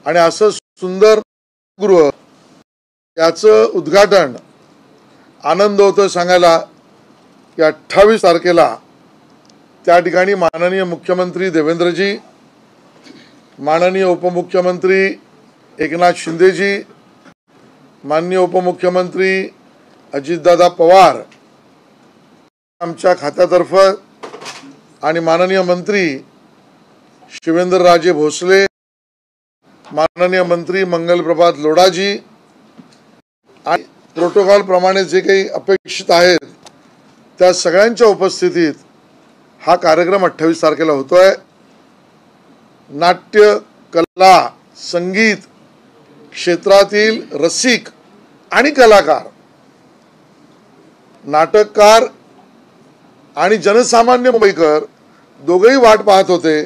आणि असं सुंदर गृह याचं उद्घाटन आनंद होतं सांगायला की 28 तारखेला त्या ठिकाणी माननीय मुख्यमंत्री देवेंद्रजी, माननीय उपमुख्यमंत्री एकनाथ शिंदेजी, माननीय उपमुख्यमंत्री अजितदादा पवार आमच्या खात्यातर्फे आणि माननीय मंत्री शिवेंद्रराजे भोसले, माननीय मंत्री मंगलप्रभात लोढाजी आणि प्रोटोकॉल प्रमाणे जे काही अपेक्षित आहेत त्या सगळ्यांच्या उपस्थितीत हा कार्यक्रम 28 तारखेला होतोय। नाट्य, कला, संगीत क्षेत्रातील रसिक आणि कलाकार, नाटककार आणि जनसामान्य मुंबईकर दोघेही वाट पाहत होते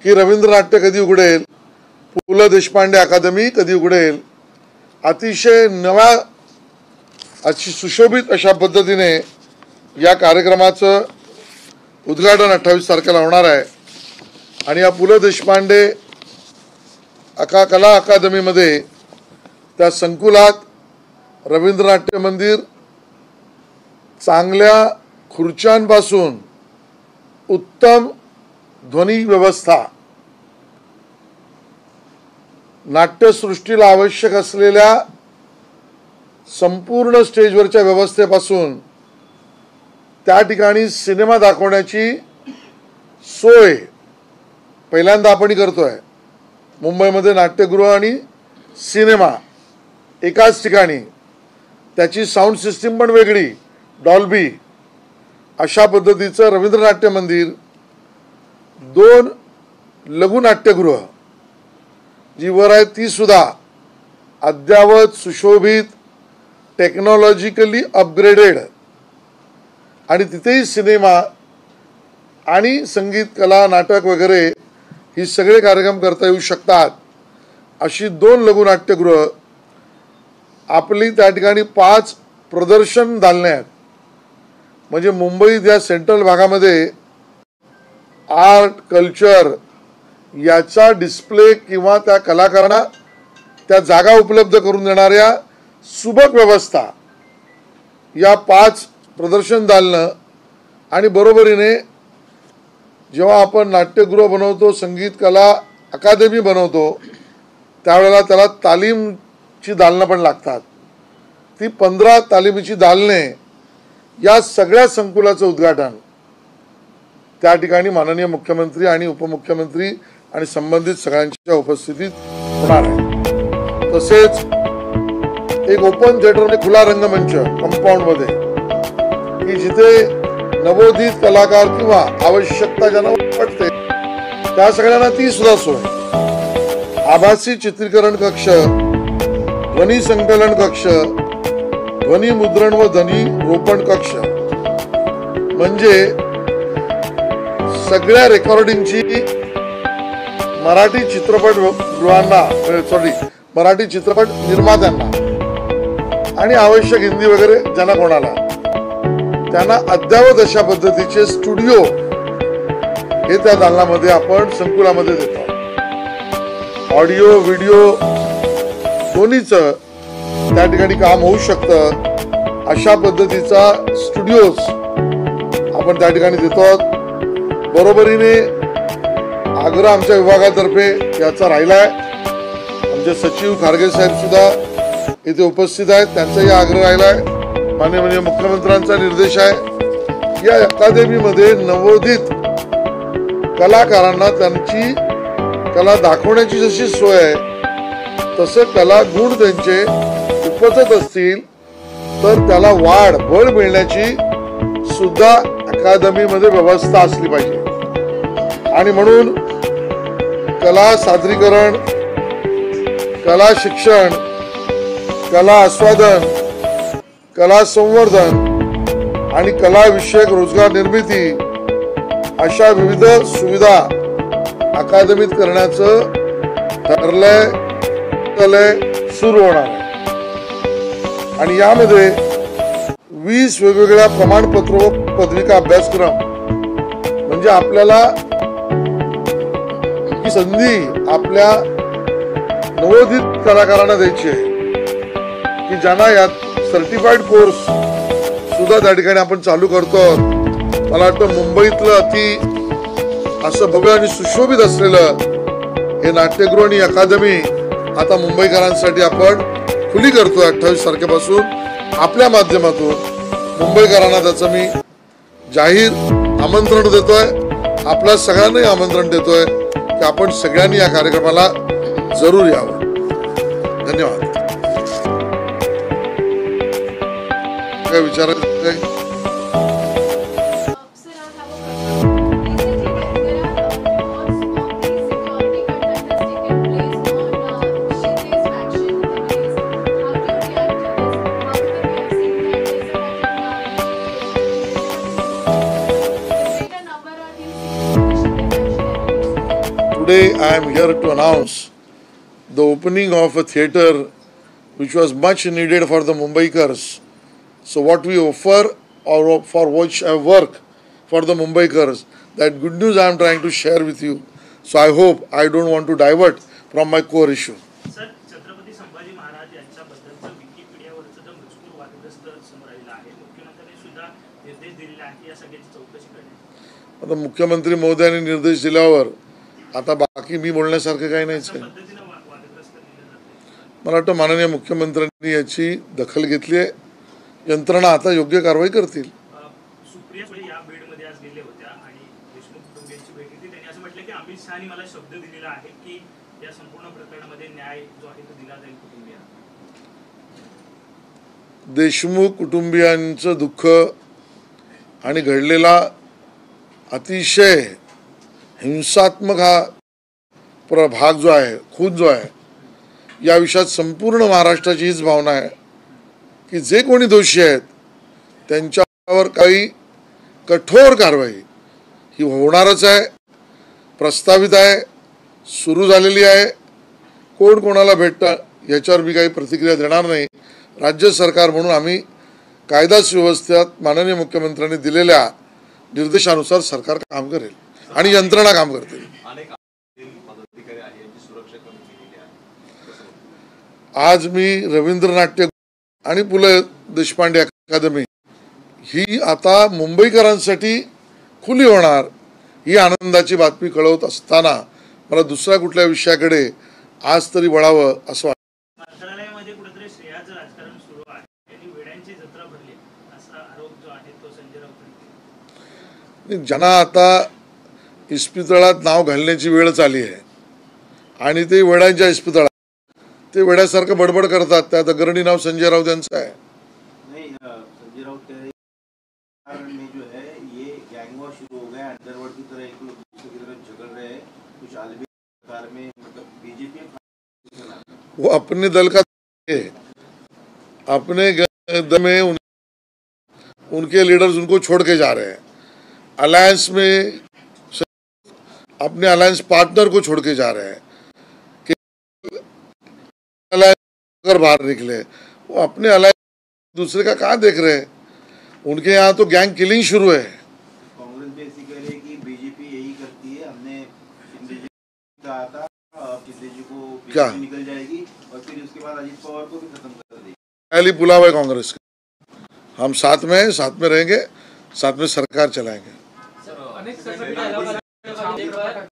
की रवींद्र नाट्य कधी उघडेल, पु ल देशपांडे अकादमी कधी उघडेल। अतिशय नव्या अशी सुशोभित अशा पद्धतीने या कार्यक्रमाचं उद्घाटन 28 तारखेला होणार आहे आणि या पु ल देशपांडे कला अकादमीमध्ये त्या संकुलात रवींद्र नाट्य मंदिर चांगल्या खुर्च्यांपासून उत्तम ध्वनी व्यवस्था, नाट्यसृष्टीला आवश्यक असलेल्या संपूर्ण स्टेजवरच्या व्यवस्थेपासून त्या ठिकाणी सिनेमा दाखवण्याची सोय पहिल्यांदा आपण करतोय। मुंबईमध्ये नाट्यगृह आणि सिनेमा एकाच ठिकाणी, त्याची साऊंड सिस्टीम पण वेगळी, डॉल्बी, अशा पद्धतीचं रवींद्र नाट्य मंदिर, 2 लघु नाट्यगृह जी वर आहे ती सुद्धा अद्यावत, सुशोभित, टेक्नॉलॉजिकली अपग्रेडेड आणि तिथेही सिनेमा आणि संगीत, कला, नाटक वगैरे ही सगळे कार्यक्रम करता येऊ शकतात अशी 2 लघु नाट्यगृह। आपली त्या ठिकाणी 5 प्रदर्शन दालने आहेत, म्हणजे मुंबईत या सेंट्रल भागामध्ये आर्ट, कल्चर याचा डिस्प्ले किंवा त्या कलाकारांना त्या जागा उपलब्ध करून देणाऱ्या सुबक व्यवस्था या 5 प्रदर्शन दालनं आणि बरोबरीने जेव्हा आपण नाट्यगृह बनवतो, संगीत कला अकादमी बनवतो, त्यावेळेला त्याला तालीमची दालनं पण लागतात। ती 15 तालीमीची दालने या सगळ्या संकुलाचं उद्घाटन त्या ठिकाणी माननीय मुख्यमंत्री आणि उपमुख्यमंत्री आणि संबंधित सगळ्यांच्या उपस्थितीत होणार आहे। तसेच एक ओपन थिएटर म्हणजे खुला रंगमंच कंपाऊंड मध्ये की जिथे नवोदित कलाकार किंवा आवश्यकता ज्यांना वाटते त्या सगळ्यांना ती सुद्धा सोय। आभासी चित्रीकरण कक्ष, ध्वनी संकलन कक्ष, ध्वनी मुद्रण व ध्वनी रोपण कक्ष, म्हणजे सगळ्या रेकॉर्डिंगची मराठी चित्रपट गृहांना, मराठी चित्रपट निर्मात्यांना आणि आवश्यक हिंदी वगैरे ज्यांना कोणाला त्यांना अद्यावत अशा पद्धतीचे स्टुडिओ हे त्या दालनामध्ये आपण संकुलामध्ये देतो। ऑडिओ व्हिडिओ दोन्हीचं त्या ठिकाणी काम होऊ शकतं अशा पद्धतीचा स्टुडिओज आपण त्या ठिकाणी देतो। बरोबरीने आग्रह आमच्या विभागातर्फे याचा राहिलाय, आमचे सचिव खारगे साहेब सुद्धा इथे उपस्थित आहेत, त्यांचाही आग्रह राहिलाय। माननीय मुख्यमंत्र्यांचा निर्देश आहे या अकादमीमध्ये नवोदित कलाकारांना त्यांची कला दाखवण्याची जशी सोय आहे तसे कला गुण त्यांचे उपजत असतील तर त्याला वाढ बळ मिळण्याची सुद्धा अकादमीमध्ये व्यवस्था असली पाहिजे। आणि म्हणून कला सादरीकरण, कला शिक्षण, कला आस्वादन, कला संवर्धन आणि कला विषयक रोजगार निर्मिती अशा विविध सुविधा अकादमीत करण्याचं ठरलंय, सुरू होणार आहे। आणि यामध्ये 20 वेगवेगळ्या प्रमाणपत्र व पदविका अभ्यासक्रम, म्हणजे आपल्याला ही संधी आपल्या नवोदित कलाकारांना द्यायची आहे की ज्यांना यात सर्टिफाईड कोर्स सुद्धा त्या ठिकाणी आपण चालू करतो. मला वाटतं मुंबईतलं अति असं भव्य आणि सुशोभित असलेलं हे नाट्यगृह आणि अकादमी आता मुंबईकरांसाठी आपण खुली करतोय. 28 तारखेपासून आपल्या माध्यमातून मुंबईकरांना त्याचं मी जाहीर आमंत्रण देतोय. आपल्या सगळ्यांनाही आमंत्रण देतोय की आपण सगळ्यांनी या कार्यक्रमाला जरूर यावं. धन्यवाद. काय विचारायचं आहे? Today I am here to announce the opening of a theatre which was much needed for the Mumbaikars. So what we offer or for which I work for the Mumbaikars, that good news I am trying to share with you. So I hope I don't want to divert from my core issue. Sir, Chhatrapati Sambhaji Maharaj यांच्याबद्दलचं विकिपीडियावरचं जो मजकूर वादग्रस्त समोर आलेला आहे, मुख्यमंत्र्यांनी सुद्धा निर्देश दिलेला आहे या सगळ्याची चौकशी करण्याची. आता मुख्यमंत्री महोदयांनी निर्देश दिल्यावर आता बाकी मी बोलण्यासारखं काही नाहीच आहे. मला वाटतं माननीय मुख्यमंत्र्यांनी याची दखल घेतली आहे. यंत्रणा आता योग्य कारवाई करतील. सुप्रिया सुळे या बीडमध्ये आज गेले होत्या आणि देशमुख कुटुंबियांची भेट घेतली. त्यांनी असं म्हटलं की अमित शहानी मला शब्द दिलेला आहे की या संपूर्ण प्रकरणामध्ये न्याय जो आहे तो दिला जाईल कुटुंबियांना. देशमुख कुटुंबियांचं दुःख आणि घडलेला अतिशय हिंसात्मक हा भाग जो आहे, खून जो आहे, या विषयात संपूर्ण महाराष्ट्राची हीच भावना आहे की जे कोणी दोषी आहेत त्यांच्यावर काही कठोर कारवाई ही होणारच आहे, प्रस्तावित आहे, सुरू झालेली आहे. कोण कोणाला भेटतं याच्यावर मी काही प्रतिक्रिया देणार नाही. राज्य सरकार म्हणून आम्ही कायदा सुव्यवस्थेत माननीय मुख्यमंत्र्यांनी दिलेल्या निर्देशानुसार सरकार काम करेल आणि यंत्रणा काम करतील. आज मी रवींद्र नाट्य आणि पु ल देशपांडे अकादमी ही आता मुंबईकरांसाठी खुली होणार ही आनंदाची बातमी कळवत असताना मला दुसऱ्या कुठल्या विषयाकडे आज तरी वळावं असं वाटतं. मंत्रालयामध्ये कुठेतरी श्रेयाचं राजकारण सुरू आहे. त्यांनी वेड्यांची जत्रा भरली असा आरोप जो आहे तो संजय राऊत. ज्यांना आता इस्पितळात नाव घालण्याची वेळ आली आहे आणि ते वेड्यांच्या इस्पितळात ते वेड्यासारखं बडबड करतात. त्यात अग्रणी नाव संजय राऊत यांचं आहे. नहीं, संजय राउत कह रहे में जो है ये गैंग वॉर शुरू हो गया, अंडरवर्ल्ड की तरह एक लोग दूसरे की तरफ झगड़ रहे हैं. कुछ आलमी सरकार में मतलब बीजेपी वो अपने दल का है, अपने दल में उनके लीडर्स उनको छोड़ के जा रहे हैं. अलायंस में अपने अलायंस पार्टनर को छोड़ के जा रहे हैं कि अगर बाहर निकले. वो अपने अलायंस दूसरे का कहाँ देख रहे हैं. उनके यहाँ तो गैंग किलिंग शुरू है. कांग्रेस भी ऐसी कह रही है कि बीजेपी यही करती है. हमने शिंदे जी कहा था, शिंदे जी को क्या निकल जाएगी और फिर उसके बाद अजित पवार को भी खत्म कर देगी. पहली बुलावा है कांग्रेस का. हम साथ में रहेंगे, साथ में सरकार चलाएंगे.